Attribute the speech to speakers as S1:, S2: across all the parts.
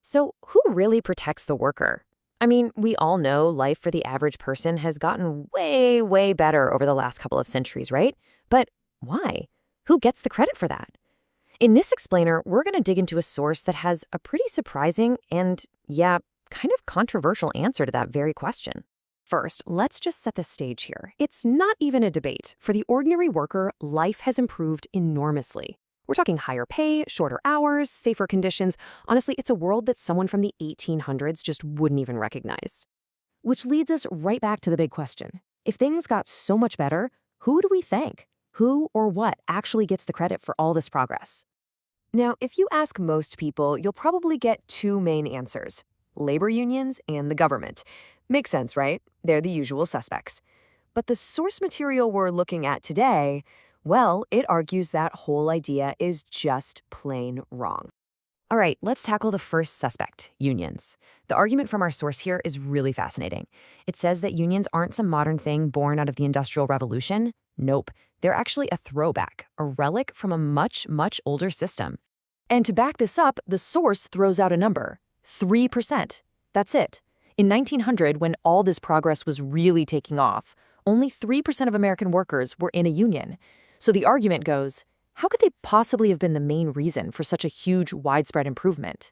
S1: So, who really protects the worker? I mean, we all know life for the average person has gotten way, way better over the last couple of centuries, right? But why? Who gets the credit for that? In this explainer, we're going to dig into a source that has a pretty surprising and, yeah, kind of controversial answer to that very question. First, let's just set the stage here. It's not even a debate. For the ordinary worker, life has improved enormously. We're talking higher pay, shorter hours, safer conditions. Honestly, it's a world that someone from the 1800s just wouldn't even recognize. Which leads us right back to the big question. If things got so much better, who do we thank? Who or what actually gets the credit for all this progress? Now, if you ask most people, you'll probably get two main answers: labor unions and the government. Makes sense, right? They're the usual suspects. But the source material we're looking at today, well, it argues that whole idea is just plain wrong. All right, let's tackle the first suspect, unions. The argument from our source here is really fascinating. It says that unions aren't some modern thing born out of the Industrial Revolution. Nope, they're actually a throwback, a relic from a much, much older system. And to back this up, the source throws out a number: 3%. That's it. In 1900, when all this progress was really taking off, only 3% of American workers were in a union. So the argument goes, how could they possibly have been the main reason for such a huge, widespread improvement?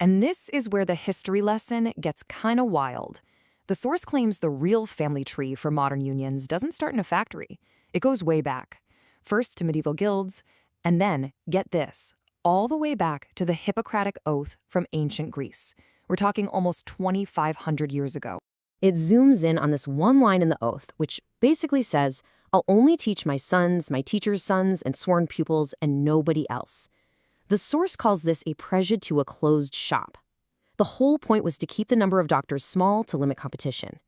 S1: And this is where the history lesson gets kind of wild. The source claims the real family tree for modern unions doesn't start in a factory. It goes way back. First to medieval guilds, and then, get this, all the way back to the Hippocratic Oath from ancient Greece. We're talking almost 2,500 years ago. It zooms in on this one line in the oath, which basically says, I'll only teach my sons, my teachers' sons, and sworn pupils, and nobody else. The source calls this a prejudice to a closed shop. The whole point was to keep the number of doctors small to limit competition.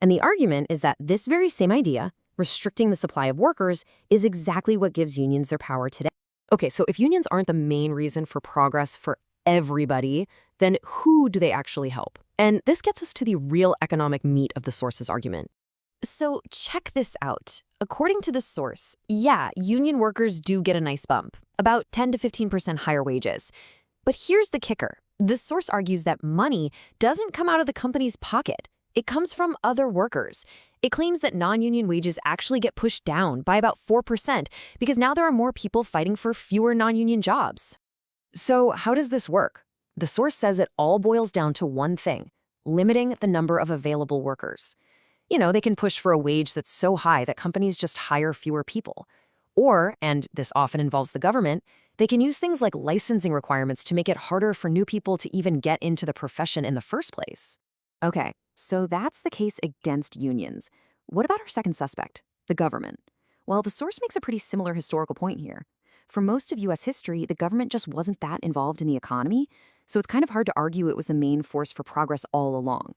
S1: And the argument is that this very same idea, restricting the supply of workers, is exactly what gives unions their power today. Okay, so if unions aren't the main reason for progress for everybody, then who do they actually help? And this gets us to the real economic meat of the source's argument. So check this out. According to the source, yeah, union workers do get a nice bump, about 10 to 15% higher wages. But here's the kicker. The source argues that money doesn't come out of the company's pocket. It comes from other workers. It claims that non-union wages actually get pushed down by about 4% because now there are more people fighting for fewer non-union jobs. So how does this work? The source says it all boils down to one thing: limiting the number of available workers. You know, they can push for a wage that's so high that companies just hire fewer people. Or, and this often involves the government, they can use things like licensing requirements to make it harder for new people to even get into the profession in the first place. Okay, so that's the case against unions. What about our second suspect, the government? Well, the source makes a pretty similar historical point here. For most of U.S. history, the government just wasn't that involved in the economy, so it's kind of hard to argue it was the main force for progress all along.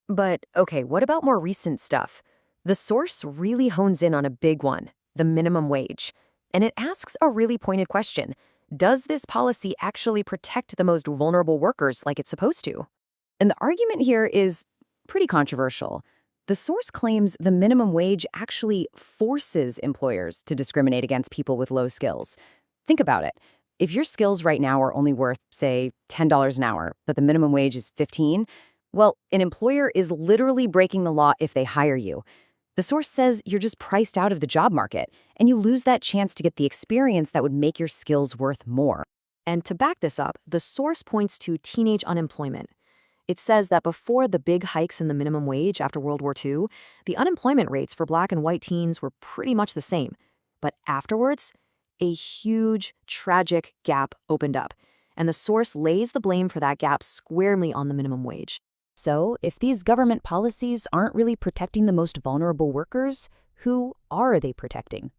S1: But, okay, what about more recent stuff? The source really hones in on a big one: the minimum wage. And it asks a really pointed question. Does this policy actually protect the most vulnerable workers like it's supposed to? And the argument here is pretty controversial. The source claims the minimum wage actually forces employers to discriminate against people with low skills. Think about it. If your skills right now are only worth, say, $10 an hour, but the minimum wage is $15, well, an employer is literally breaking the law if they hire you. The source says you're just priced out of the job market, and you lose that chance to get the experience that would make your skills worth more. And to back this up, the source points to teenage unemployment. It says that before the big hikes in the minimum wage after World War II, the unemployment rates for Black and white teens were pretty much the same. But afterwards, a huge, tragic gap opened up, and the source lays the blame for that gap squarely on the minimum wage. So, if these government policies aren't really protecting the most vulnerable workers, who are they protecting?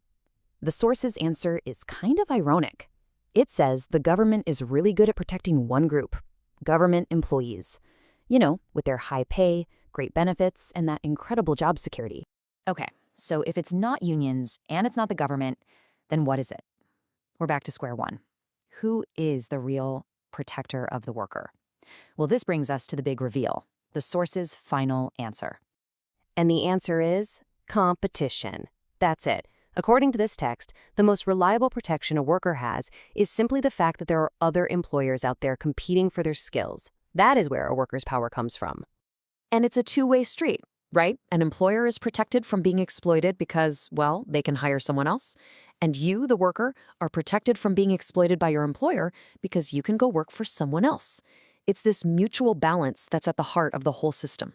S1: The source's answer is kind of ironic. It says the government is really good at protecting one group: government employees. You know, with their high pay, great benefits, and that incredible job security. Okay, so if it's not unions and it's not the government, then what is it? We're back to square one. Who is the real protector of the worker? Well, this brings us to the big reveal, the source's final answer. And the answer is competition. That's it.
S2: According to this text, the most reliable protection a worker has is simply the fact that there are other employers out there competing for their skills. That is where a worker's power comes from.
S1: And it's a two-way street, right? An employer is protected from being exploited because, well, they can hire someone else. And you, the worker, are protected from being exploited by your employer because you can go work for someone else. It's this mutual balance that's at the heart of the whole system.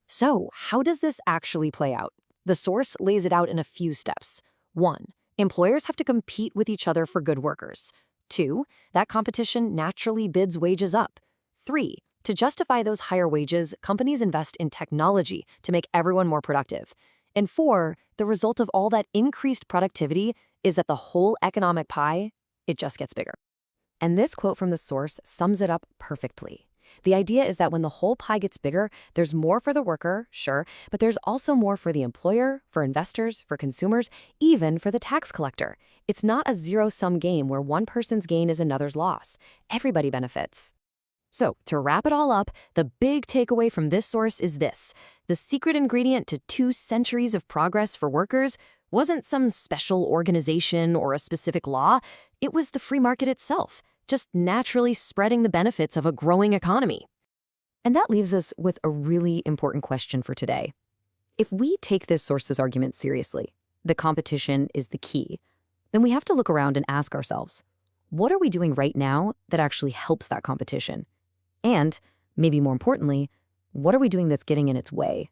S1: So, how does this actually play out? The source lays it out in a few steps. 1. Employers have to compete with each other for good workers. 2. That competition naturally bids wages up. 3. To justify those higher wages, companies invest in technology to make everyone more productive. And 4. The result of all that increased productivity is that the whole economic pie, it just gets bigger. And this quote from the source sums it up perfectly. The idea is that when the whole pie gets bigger, there's more for the worker, sure, but there's also more for the employer, for investors, for consumers, even for the tax collector. It's not a zero-sum game where one person's gain is another's loss. Everybody benefits. So, to wrap it all up, the big takeaway from this source is this. The secret ingredient to 2 centuries of progress for workers wasn't some special organization or a specific law. It was the free market itself, just naturally spreading the benefits of a growing economy. And that leaves us with a really important question for today. If we take this source's argument seriously, the competition is the key, then we have to look around and ask ourselves, what are we doing right now that actually helps that competition? And, maybe more importantly, what are we doing that's getting in its way?